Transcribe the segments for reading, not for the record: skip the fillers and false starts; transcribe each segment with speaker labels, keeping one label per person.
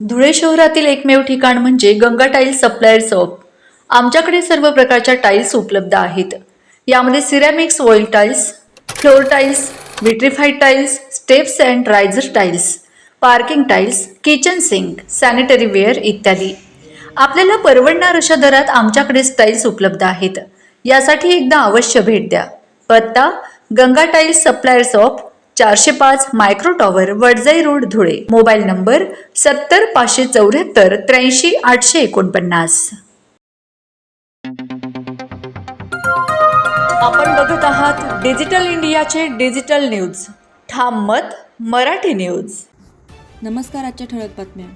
Speaker 1: धुळे शहरातील एकमेव ठिकाण म्हणजे गंगा टाइल्स सप्लायर शॉप। आमच्याकडे सर्व प्रकारच्या टाइल्स उपलब्ध आहेत। यामध्ये ceramics, oil tiles, floor tiles, vitrified tiles, steps and riser tiles, parking tiles, kitchen sink, sanitary ware इत्यादी। आपल्याला परवडणार अशा दरात आमच्याकडे टाइल्स उपलब्ध आहेत। यासाठी एकदा अवश्य भेट द्या। पत्ता Ganga tiles supplier shop, 405 micro tower, Wadjai road, Dhule. Mobile number 70 574 83 849। आपण बघत आहात डिजिटल इंडियाचे डिजिटल न्यूज। ठाम मत मराठी न्यूज।
Speaker 2: नमस्कार। आजच्या ठळक बातम्या।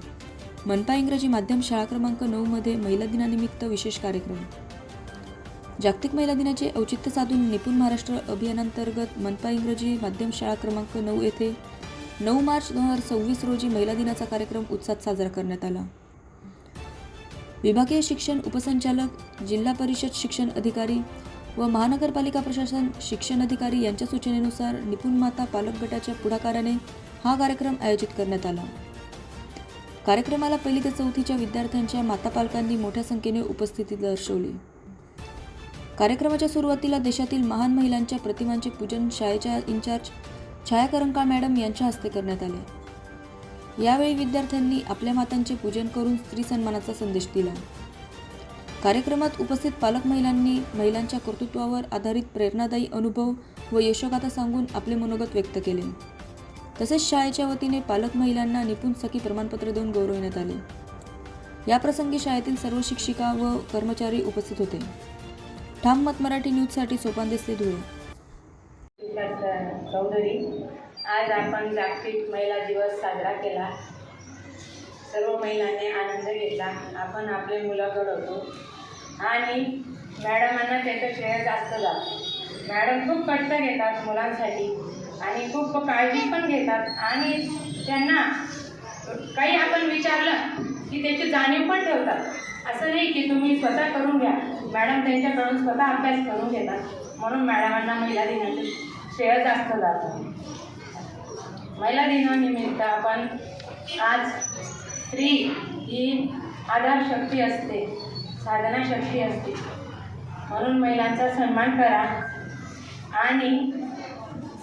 Speaker 2: मनपा इंग्रजी माध्यम शाळा क्रमांक 9 मध्ये महिला दिनानिमित्त विशेष कार्यक्रम। जागतिक महिला दिनाचे औचित्य साधून निपुण महाराष्ट्र अभियानांतर्गत मनपा इंग्रजी माध्यम शाळा क्रमांक 9 येथे 9 मार्च 2026 रोजी महिला दिनाचा कार्यक्रम उत्साहात साजरा करण्यात आला। विभागीय शिक्षण उपसंचालक, जिल्हा परिषद शिक्षण अधिकारी व महानगरपालिका प्रशासन शिक्षण अधिकारी यांच्या सूचनेनुसार निपुण माता पालक गटाच्या पुढाकाराने हा कार्यक्रम आयोजित करण्यात आला। कार्यक्रमाला 1ली ते 4थीच्या विद्यार्थ्यांच्या माता पालकांनी मोठ्या संख्येने उपस्थिती दर्शवली। कार्यक्रमाच्या सुरुवातीला देशातील महान महिलांच्या प्रतिमांचे पूजन शाळेच्या इंचार्ज छाया करंकाळ मॅडम यांच्या हस्ते करण्यात आले। यावेळी विद्यार्थ्यांनी आपल्या मातांचे पूजन करून स्त्री सन्मानाचा संदेश दिला। कार्यक्रमात उपस्थित पालक महिलांनी महिलांच्या कर्तृत्वावर आधारित प्रेरणादायी अनुभव व यशोगाथा सांगून आपले मनोगत व्यक्त केले। तसेच शाळेच्या वतीने पालक महिलांना निपुण सखी प्रमाणपत्र देऊन गौरविण्यात आले। याप्रसंगी शाळेतील सर्व शिक्षिका व कर्मचारी उपस्थित होते। ठाम मत मराठी न्यूजसाठी सोपान देसले, धुळे।
Speaker 3: चौधरी, आज आपण जागतिक महिला दिवस साजरा केला। सर्व महिलांनी आनंद घेतला। आपण आपले मुलं घडवतो आणि मॅडमांना त्याचं श्रेय जास्त जातं। मॅडम खूप कष्ट घेतात मुलांसाठी आणि खूप काळजी पण घेतात आणि त्यांना काही आपण विचारलं की त्याची जाणीव पण ठेवतात। असं नाही की तुम्ही स्वतः करून घ्या, मॅडम त्यांच्याकडून स्वतः अभ्यास करून घेतात। म्हणून मॅडमांना महिला दिनाचं श्रेय जास्त जातं। महिला दिनानिमित्त आपण आज स्त्री ही आधार शक्ती असते, साधना शक्ती असते, म्हणून महिलांचा सन्मान करा। आणि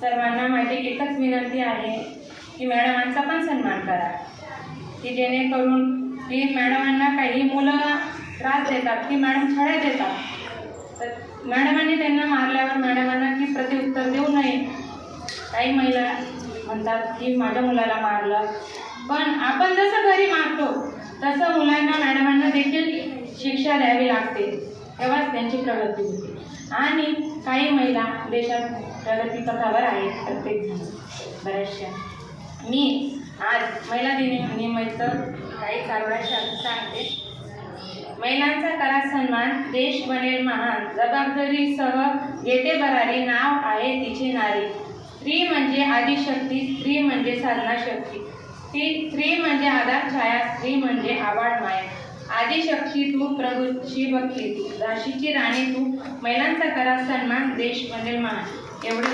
Speaker 3: सर्वांना माझी एकच विनंती आहे की मॅडमांचा पण सन्मान करा, की जेणेकरून की मॅडमांना काही मुलं त्रास देतात की मॅडम छळ्या देतात, तर मॅडमांनी त्यांना मारल्यावर मॅडमांना की प्रत्युत्तर देऊ नये। काही महिला म्हणतात की माझ्या मुलाला मारलं, पण आपण जसं घरी मारतो तसं मुलांना मॅडमांना देखील शिक्षा द्यावी लागते, तेव्हाच त्यांची प्रगती होते। आणि काही महिला देशात प्रगतीपथावर आहेत, प्रत्येकजण बऱ्याचशा। मी आज महिला दिनानिमित्त काही कारवाई सांगते। महिलांचा करा सन्मान, देश बनेल महान, जबाबदारीसह घेते भरारी, नाव आहे तिचे नारी। स्त्री म्हणजे आदिशक्ती, स्त्री म्हणजे साधना शक्ती, स्त्री म्हणजे आधार छाया, स्त्री म्हणजे आबाळ माया। आदिशक्ती तू, प्रभूची भक्ती तू, झाशीची राणी तू, महिलांचा करा सन्मान, देश बनेल महान। एवढे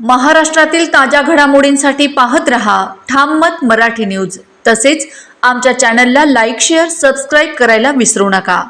Speaker 1: महाराष्ट्रातील ताज्या घडामोडींसाठी पाहत रहा ठाम मत मराठी न्यूज। तसेच आमच्या चॅनलला लाईक, शेअर, सबस्क्राईब करायला विसरू नका।